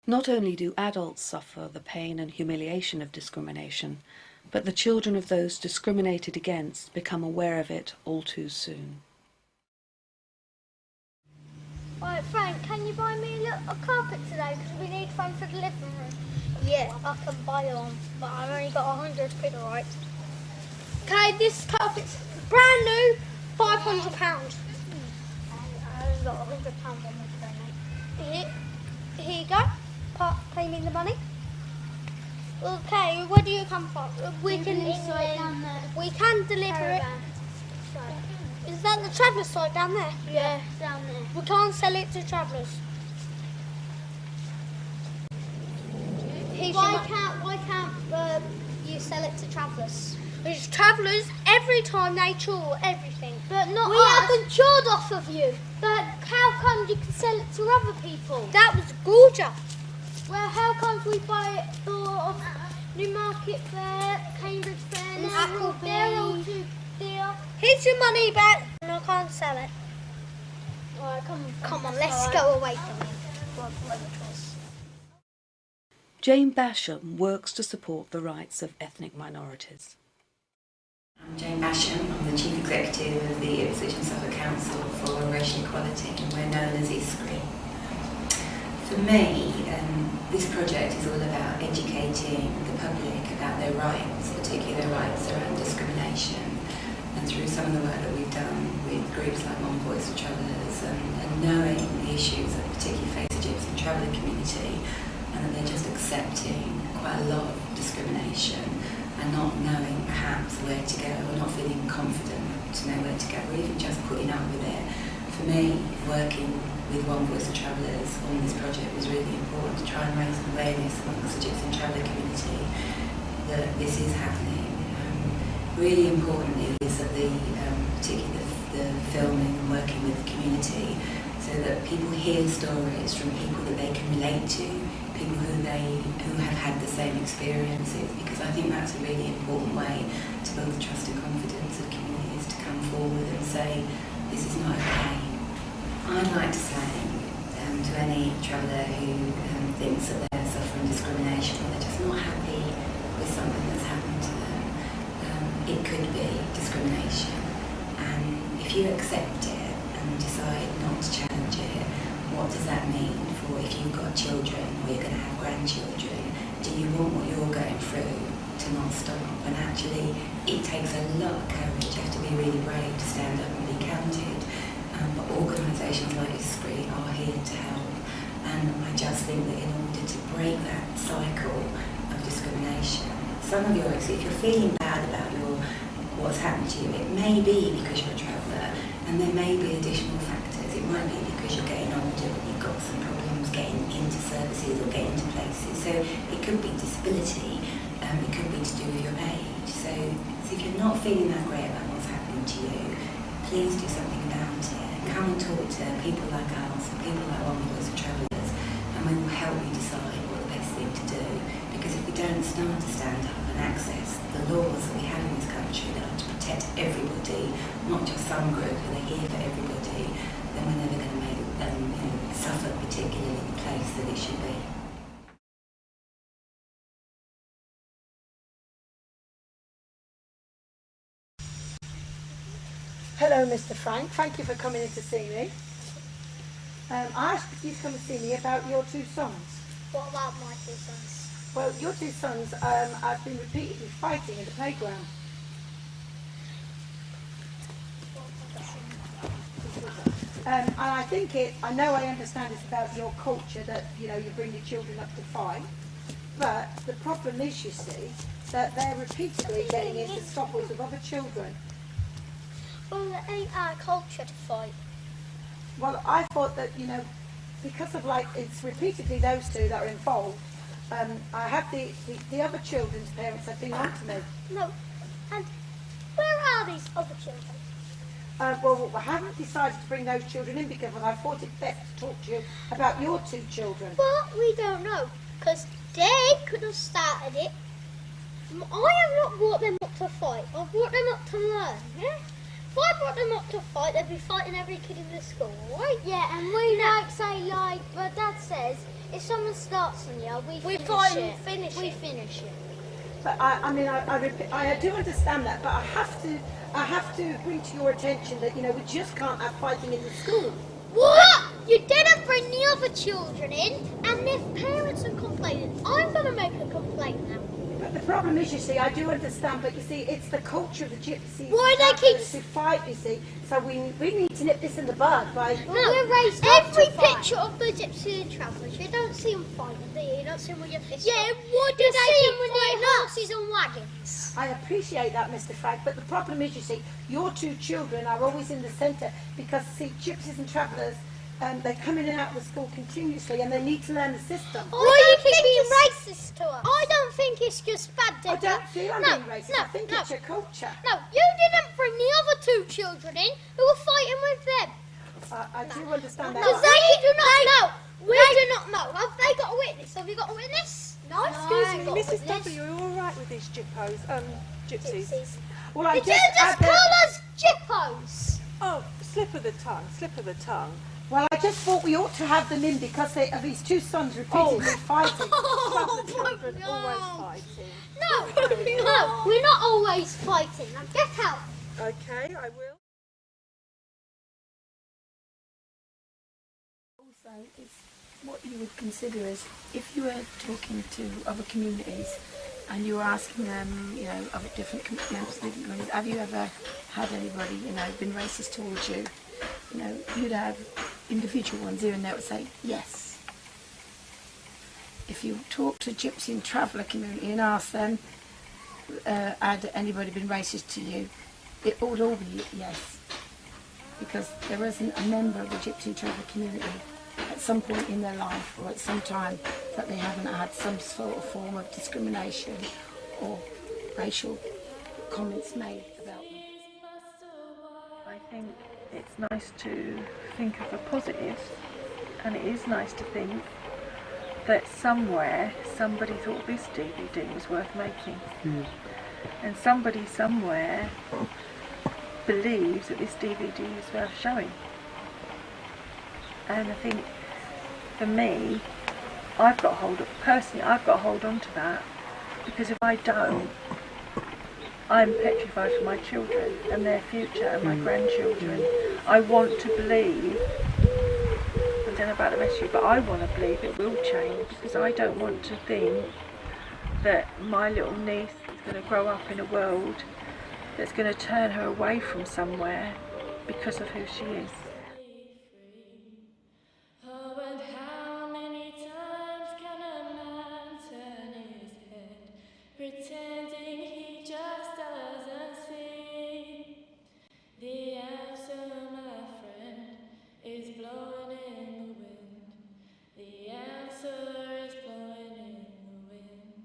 Not only do adults suffer the pain and humiliation of discrimination, but the children of those discriminated against become aware of it all too soon. Right, Frank, can you buy me a carpet today? Because we need one for the living room. Yeah, I can buy one, but I've only got 100 quid, alright? Okay, this carpet's brand new, £500. I only got £100 on me today, mate. Here you go. Pay me the money. Okay, where do you come from? We can deliver it. Is that the traveller's site down there? Yeah, down there. We can't sell it to travellers. Why can't you sell it to travellers? Because travellers, every time they chore everything. But not us. We haven't chored off of you. But how come you can sell it to other people? That was gorgeous. Well, how come we buy it for Newmarket Fair, Cambridge Fair, they're all too dear. Here's your money back. And I can't sell it. Alright, come on, let's go away from here. Jane Basham works to support the rights of ethnic minorities. I'm Jane Basham. I'm the Chief Executive of the Ipswich and Suffolk Council for Racial Equality, and we're known as ISCRI. For me, this project is all about educating the public about their rights, particularly their rights around discrimination. And through some of the work that we've done with groups like One Voice for Travellers and knowing the issues that particularly face the gypsy traveller community, and that they're just accepting quite a lot of discrimination and not knowing perhaps where to go, or not feeling confident to know where to go, or even just putting up with it. For me, working with One Voice for Travellers on this project was really important to try and raise awareness amongst the gypsy and traveller community that this is happening. Really importantly is that particularly the filming and working with the community, so that people hear stories from people that they can relate to, people who have had the same experiences, because I think that's a really important way to build the trust and confidence of communities to come forward and say, this is not okay. I'd like to say to any traveller who thinks that they're suffering discrimination, or they're just not happy with something that's happened to them, it could be discrimination. And if you accept it and decide not to challenge it, what does that mean for if you've got children or you're going to have grandchildren? Do you want what you're going through to not stop? And actually, it takes a lot of courage. You have to be really brave to stand up and be counted. But organisations like ISCRI are here to help. And I just think that in order to break that cycle of discrimination, some of your, if you're feeling bad about what's happened to you, it may be because you're a traveller, and there may be additional factors. It might be because you're getting older and you've got some problems getting into services or getting into places. So it could be disability, it could be to do with your age. So if you're not feeling that great about what's happening to you, please do something about it. Come and talk to people like us, people like One Voice for Travellers, and we will help you decide what the best thing to do. Because if we don't start to stand up and access the laws that we have in this country that are to protect everybody, not just some group, and they're here for everybody, then we're never going to make Suffolk particularly the place that it should be. Hello, Mr. Frank. Thank you for coming in to see me. I asked you to come and see me about your two sons. What about my two sons? Well, your two sons have been repeatedly fighting in the playground. And I think I understand it's about your culture that, you bring your children up to fight. But the problem is, you see, that they're repeatedly getting into scuffles with other children. Well, it ain't our culture to fight. Well, I thought that, because of it's repeatedly those two that are involved, I have the other children's parents have been on to me. No, and where are these other children? Well, I haven't decided to bring those children in because I thought it best to talk to you about your two children. Well, we don't know, because they could have started it. I have not brought them up to fight. I've brought them up to learn, yeah? If I brought them up to fight, they'd be fighting every kid in the school, right? Yeah, and we say, my dad says, If someone starts on you, we finish it. But I do understand that, but I have to bring to your attention that, you know, we just can't have fighting in the school. What? You didn't bring the other children in, and if parents are complaining, I'm going to make a complaint now. But the problem is, you see, I do understand, but you see, it's the culture of the gypsies. Why they keep to fight, you see. So we need to nip this in the bud by. No, we're raised every picture of the gypsy and travellers. You don't see them fighting, do you? You don't see them with your fists. Yeah, what do they see when they're horses and wagons? I appreciate that, Mr. Frank, but the problem is, you see, your two children are always in the centre because, see, gypsies and travellers, they come in and out of the school continuously and they need to learn the system. Why do you keep being racist to us? I don't think it's just bad, I don't feel I'm being racist. I think it's your culture. No, you didn't bring the other two children in who were fighting with them. I do understand that. Because they do not know. We do not know. Have they got a witness? Have you got a witness? No. Excuse me, Mrs. W, are you all right with these gypsies? Well, I Did you just call us jippos? Oh, slip of the tongue, slip of the tongue. Well, I just thought we ought to have them in because of his two sons repeatedly fighting. The children always fighting. No, we're not always fighting. Now get out. Okay, I will. Also, it's what you would consider as if you were talking to other communities and you were asking them, you know, of different members of different communities, have you ever had anybody, you know, been racist towards you? You know, you'd have individual ones here and there would say yes. If you talk to gypsy and traveller community and ask them, had anybody been racist to you, it would all be yes. Because there isn't a member of the gypsy and traveller community at some point in their life or at some time that they haven't had some sort of form of discrimination or racial comments made about them. I think it's nice to think of the positives, and it is nice to think that somewhere somebody thought this DVD was worth making, and somebody somewhere believes that this DVD is worth showing. And I think for me, I've got to hold on to that, because if I don't, I'm petrified for my children and their future and my grandchildren. I want to believe, I don't know about the rest of you, but I want to believe it will change, because I don't want to think that my little niece is going to grow up in a world that's going to turn her away from somewhere because of who she is. Pretending he just doesn't see. The answer, my friend, is blowing in the wind. The answer is blowing in the wind.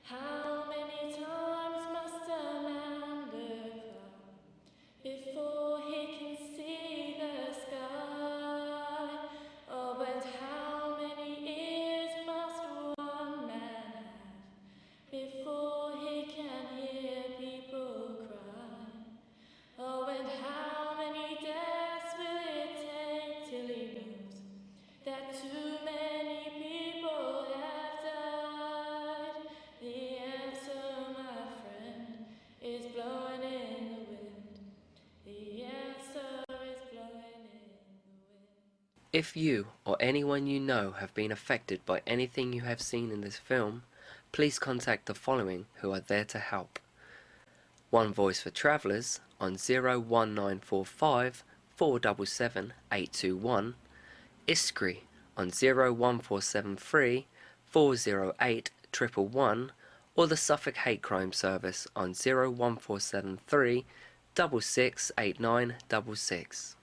How many times must a man look up before he can see the sky? Oh, and how many ears must one man have before he can hear people cry? Oh, and how many deaths will it take till he knows that too many people have died? The answer, my friend, is blowing in the wind. The answer is blowing in the wind. If you or anyone you know have been affected by anything you have seen in this film, please contact the following who are there to help. One Voice for Travellers on 01945 477 821, ISCRI on 01473 408 111, or the Suffolk Hate Crime Service on 01473 668966.